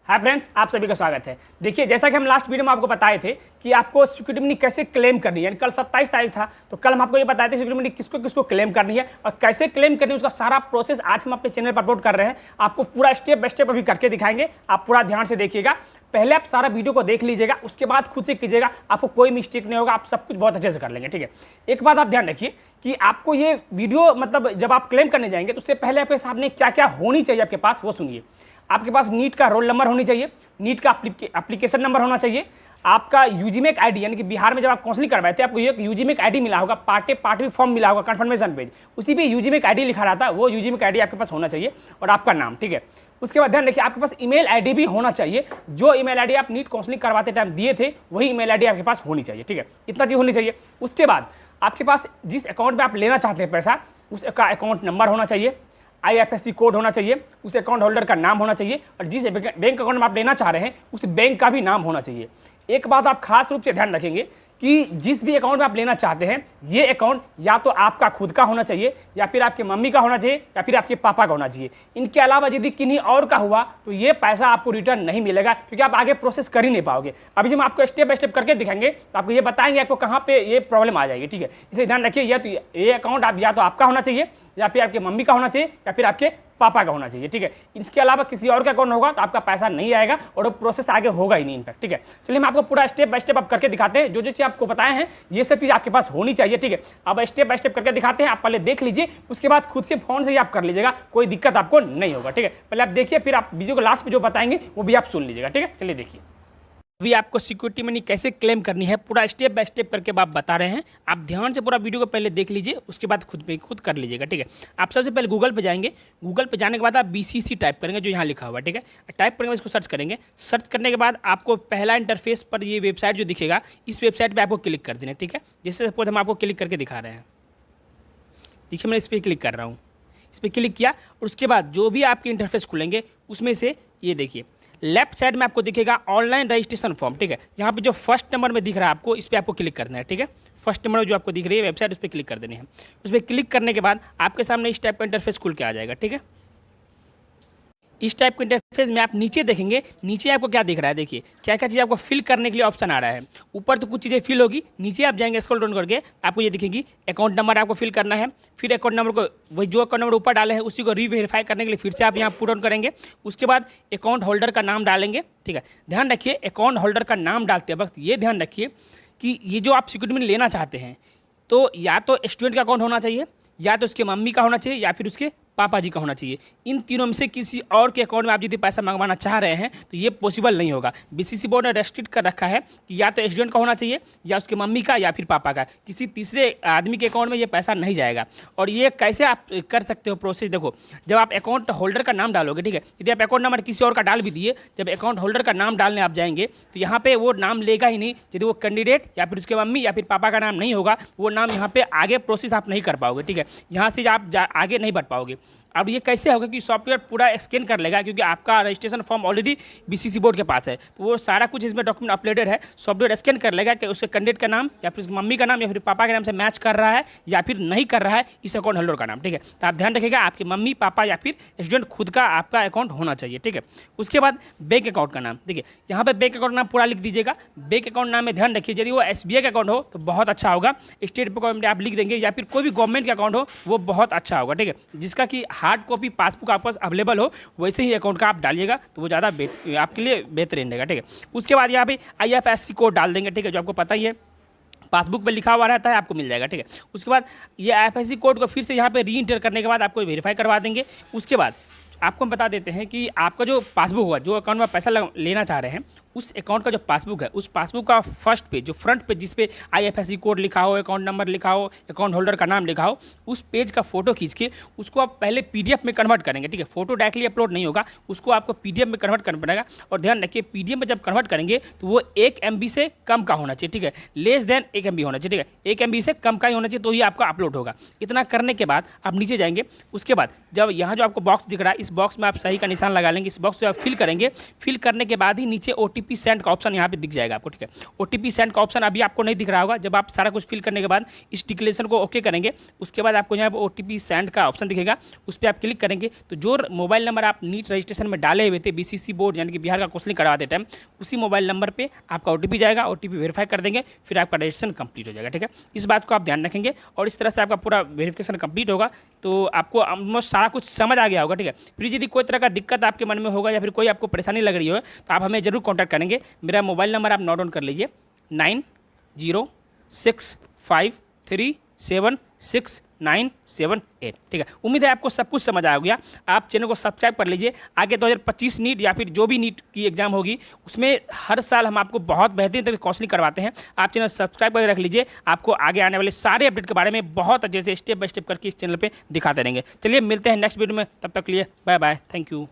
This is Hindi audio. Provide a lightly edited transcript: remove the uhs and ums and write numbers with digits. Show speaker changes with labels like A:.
A: हाय फ्रेंड्स, आप सभी का स्वागत है। देखिए, जैसा कि हम लास्ट वीडियो में आपको बताए थे कि आपको सिक्योरिटी मनी कैसे क्लेम करनी है, यानी कल 27 तारीख था, तो कल हम आपको ये बताए थे सिक्योरिटी मनी किसको किसको क्लेम करनी है और कैसे क्लेम करनी है, उसका सारा प्रोसेस आज हम अपने चैनल पर अपलोड कर रहे हैं। आपको पूरा स्टेप बाय स्टेप अभी करके दिखाएंगे, आप पूरा ध्यान से देखिएगा। पहले आप सारा वीडियो को देख लीजिएगा, उसके बाद खुद से कीजिएगा, आपको कोई मिस्टेक नहीं होगा, आप सब कुछ बहुत अच्छे से कर लेंगे। ठीक है, एक बात आप ध्यान रखिए कि आपको ये वीडियो मतलब जब आप क्लेम करने जाएंगे तो उससे पहले आपके सामने क्या क्या होनी चाहिए आपके पास, वो सुनिए। आपके पास नीट का रोल नंबर होनी चाहिए, नीट का एप्लीकेशन नंबर होना चाहिए, आपका यूजीमेक आईडी, यानी कि बिहार में जब आप काउंसलिंग करवाए थे आपको ये यूजीमेक आईडी मिला होगा, पार्टी फॉर्म मिला होगा कंफर्मेशन पेज, उसी पे यूजीमेक आईडी लिखा रहता है, वो यूजीमेक आईडी आपके पास होना चाहिए और आपका नाम। ठीक है, उसके बाद ध्यान रखिए आपके पास ईमेल आईडी भी होना चाहिए, जो ईमेल आईडी आप नीट काउंसलिंग करवाते टाइम दिए थे वही ईमेल आईडी आपके पास होनी चाहिए। ठीक है, इतना चीज होनी चाहिए। उसके बाद आपके पास जिस अकाउंट में आप लेना चाहते हैं पैसा, उसका अकाउंट नंबर होना चाहिए, IFSC कोड होना चाहिए, उस अकाउंट होल्डर का नाम होना चाहिए और जिस बैंक अकाउंट में आप लेना चाह रहे हैं उस बैंक का भी नाम होना चाहिए। एक बात आप खास रूप से ध्यान रखेंगे कि जिस भी अकाउंट में आप लेना चाहते हैं ये अकाउंट या तो आपका खुद का होना चाहिए या फिर आपके मम्मी का होना चाहिए या फिर आपके पापा का होना चाहिए। इनके अलावा यदि किन्हीं और का हुआ तो ये पैसा आपको रिटर्न नहीं मिलेगा, क्योंकि आप आगे प्रोसेस कर ही नहीं पाओगे। अभी हम आपको स्टेप बाय स्टेप करके दिखाएंगे तो आपको ये बताएंगे आपको कहाँ पे ये प्रॉब्लम आ जाएगी। ठीक है, इसलिए ध्यान रखिए ये अकाउंट आप या तो आपका होना चाहिए या फिर आपके मम्मी का होना चाहिए या फिर आपके पापा का होना चाहिए। ठीक है, इसके अलावा किसी और का अकाउंट होगा तो आपका पैसा नहीं आएगा और वो प्रोसेस आगे होगा ही नहीं इनफैक्ट। ठीक है, चलिए हम आपको पूरा स्टेप बाय स्टेप आप करके दिखाते हैं। जो चीज़ आपको बताए हैं ये सब चीज़ आपके पास होनी चाहिए। ठीक है, अब स्टेप बाय स्टेप करके दिखाते हैं, आप पहले देख लीजिए, उसके बाद खुद से फोन से ही आप कर लीजिएगा, कोई दिक्कत आपको नहीं होगा। ठीक है, पहले आप देखिए, फिर आप वीडियो को लास्ट में जो बताएंगे वो भी आप सुन लीजिएगा। ठीक है, चलिए देखिए। अभी आपको सिक्योरिटी मनी कैसे क्लेम करनी है पूरा स्टेप बाय स्टेप करके आप बता रहे हैं। आप ध्यान से पूरा वीडियो को पहले देख लीजिए, उसके बाद खुद कर लीजिएगा। ठीक है, आप सबसे पहले गूगल पे जाएंगे, गूगल पे जाने के बाद आप BCC टाइप करेंगे जो यहाँ लिखा हुआ है। ठीक है, टाइप करने के बाद इसको सर्च करेंगे। सर्च करने के बाद आपको पहला इंटरफेस पर ये वेबसाइट जो दिखेगा, इस वेबसाइट पर आपको क्लिक कर देना है। ठीक है, जैसे सपोज हम आपको क्लिक करके दिखा रहे हैं, देखिए मैं इस पर क्लिक कर रहा हूँ, इस पर क्लिक किया और उसके बाद जो भी आपके इंटरफेस खुलेंगे उसमें से ये देखिए लेफ्ट साइड में आपको दिखेगा ऑनलाइन रजिस्ट्रेशन फॉर्म। ठीक है, यहाँ पे जो फर्स्ट नंबर में दिख रहा है आपको, इस पर आपको क्लिक करना है। ठीक है, फर्स्ट नंबर जो आपको दिख रही है वेबसाइट, उस पर क्लिक कर देनी है। उस पर क्लिक करने के बाद आपके सामने इस टाइप का इंटरफेस खुल के आ जाएगा। ठीक है, इस टाइप के इंटरफेस में आप नीचे देखेंगे, नीचे आपको क्या दिख रहा है, देखिए क्या क्या चीज़ आपको फिल करने के लिए ऑप्शन आ रहा है। ऊपर तो कुछ चीज़ें फिल होगी, नीचे आप जाएंगे स्क्रॉल डाउन करके आपको ये दिखेगी अकाउंट नंबर आपको फिल करना है। फिर अकाउंट नंबर को वही जो अकाउंट नंबर ऊपर डाले हैं उसी को रीवेरीफाई करने के लिए फिर से आप यहाँ पुट ऑन करेंगे। उसके बाद अकाउंट होल्डर का नाम डालेंगे। ठीक है, ध्यान रखिए अकाउंट होल्डर का नाम डालते वक्त ये ध्यान रखिए कि ये जो आप सिक्योरिटी मनी लेना चाहते हैं तो या तो स्टूडेंट का अकाउंट होना चाहिए, या तो उसके मम्मी का होना चाहिए, या फिर उसके पापा जी का होना चाहिए। इन तीनों में से किसी और के अकाउंट में आप यदि पैसा मंगवाना चाह रहे हैं तो ये पॉसिबल नहीं होगा। BCC बोर्ड ने रेस्ट्रिक्ट कर रखा है कि या तो स्टूडेंट का होना चाहिए या उसके मम्मी का या फिर पापा का, किसी तीसरे आदमी के अकाउंट में ये पैसा नहीं जाएगा। और ये कैसे आप कर सकते हो प्रोसेस, देखो जब आप अकाउंट होल्डर का नाम डालोगे, ठीक है, यदि आप अकाउंट नंबर किसी और का डाल भी दिए, जब अकाउंट होल्डर का नाम डालने आप जाएंगे तो यहाँ पे वो नाम लेगा ही नहीं। यदि वो कैंडिडेट या फिर उसके मम्मी या फिर पापा का नाम नहीं होगा, वो नाम यहाँ पे आगे प्रोसेस आप नहीं कर पाओगे। ठीक है, यहाँ से आप आगे नहीं बढ़ पाओगे। अब ये कैसे होगा कि सॉफ्टवेयर पूरा स्कैन कर लेगा, क्योंकि आपका registration form already BCC board के पास है, तो वो सारा कुछ इसमें डॉक्यूमेंट अपलोडेड है। सॉफ्टवेयर स्कैन कर लेगा कि उसके कैंडिडेट का नाम या फिर उसकी मम्मी का नाम या फिर पापा के नाम से मैच कर रहा है या फिर नहीं कर रहा है इस अकाउंट होल्डर का नाम। ठीक है, तो आप ध्यान रखिएगा आपके मम्मी पापा या फिर स्टूडेंट खुद का आपका अकाउंट होना चाहिए। ठीक है, उसके बाद बैंक अकाउंट का नाम, देखिए यहाँ पे बैंक अकाउंट नाम पूरा लिख दीजिएगा। बैंक अकाउंट नाम में ध्यान रखिए यदि वो SBI का अकाउंट हो तो बहुत अच्छा होगा, स्टेट अकाउंट आप लिख देंगे, या फिर कोई भी गवर्नमेंट का अकाउंट हो वो बहुत अच्छा होगा। ठीक है, जिसका कि हार्ड कॉपी पासबुक आपके पास अवेलेबल हो वैसे ही अकाउंट का आप डालिएगा तो वो ज़्यादा आपके लिए बेहतरीन रहेगा। ठीक है, उसके बाद यहाँ पे IFSC कोड डाल देंगे। ठीक है, जो आपको पता ही है पासबुक पे लिखा हुआ रहता है, आपको मिल जाएगा। ठीक है, उसके बाद ये IFSC कोड को फिर से यहाँ पे री इंटर करने के बाद आपको वेरीफाई करवा देंगे। उसके बाद आपको हम बता देते हैं कि आपका जो पासबुक होगा, जो अकाउंट में पैसा लेना चाह रहे हैं उस अकाउंट का जो पासबुक है, उस पासबुक का फर्स्ट पेज, जो फ्रंट पेज जिस पे IFSC कोड लिखा हो, अकाउंट नंबर लिखा हो, अकाउंट होल्डर का नाम लिखा हो, उस पेज का फोटो खींच के उसको आप पहले PDF में कन्वर्ट करेंगे। ठीक है, फोटो डायरेक्टली अपलोड नहीं होगा, उसको आपको PDF में कन्वर्ट करना पड़ेगा। और ध्यान रखिए PDF में जब कन्वर्ट करेंगे तो वो 1 MB से कम का होना चाहिए। ठीक है, लेस देन 1 MB होना चाहिए। ठीक है, 1 MB से कम का ही होना चाहिए तो ही आपका अपलोड होगा। इतना करने के बाद आप नीचे जाएंगे। उसके बाद जब यहाँ जो आपको बॉक्स दिख रहा है, इस बॉक्स में आप सही का निशान लगा लेंगे। इस बॉक्स को आप फिल करेंगे, फिल करने के बाद ही नीचे OTP सेंड का ऑप्शन यहाँ पे दिख जाएगा आपको, ठीक है। OTP सेंड का ऑप्शन अभी आपको नहीं दिख रहा होगा। जब आप सारा कुछ फिल करने के बाद इस डिक्लेरेशन को ओके करेंगे, उसके बाद आपको यहाँ पर OTP सेंड का ऑप्शन दिखेगा, उस पर आप क्लिक करेंगे तो जो मोबाइल नंबर आप नीट रजिस्ट्रेशन में डाले हुए थे BCC बोर्ड यानी कि बिहार का काउंसलिंग करवाते टाइम, उसी मोबाइल नंबर पे आपका OTP जाएगा, OTP वेरीफाई कर देंगे, फिर आपका रजिस्ट्रेशन कंप्लीट हो जाएगा, ठीक है। इस बात को आप ध्यान रखेंगे और इस तरह से आपका पूरा वेरिफिकेशन कंप्लीट होगा तो आपको ऑलमोस्ट सारा कुछ समझ आ गया होगा, ठीक है। फिर यदि कोई तरह का दिक्कत आपके मन में होगा या फिर कोई आपको परेशानी लग रही हो तो आप हमें जरूर कॉन्टैक्ट करेंगे। मेरा मोबाइल नंबर आप नोट डाउन कर लीजिए 9065367978, ठीक है। उम्मीद है आपको सब कुछ समझ आ गया। आप चैनल को सब्सक्राइब कर लीजिए। आगे 2025 नीट या फिर जो भी नीट की एग्जाम होगी उसमें हर साल हम आपको बहुत बेहतरीन तरीके काउंसलिंग करवाते हैं। आप चैनल सब्सक्राइब करके रख लीजिए, आपको आगे आने वाले सारे अपडेट के बारे में बहुत अच्छे से स्टेप बाय स्टेप करके इस चैनल पर दिखाते रहेंगे। चलिए मिलते हैं नेक्स्ट वीडियो में, तब तक के लिए बाय बाय, थैंक यू।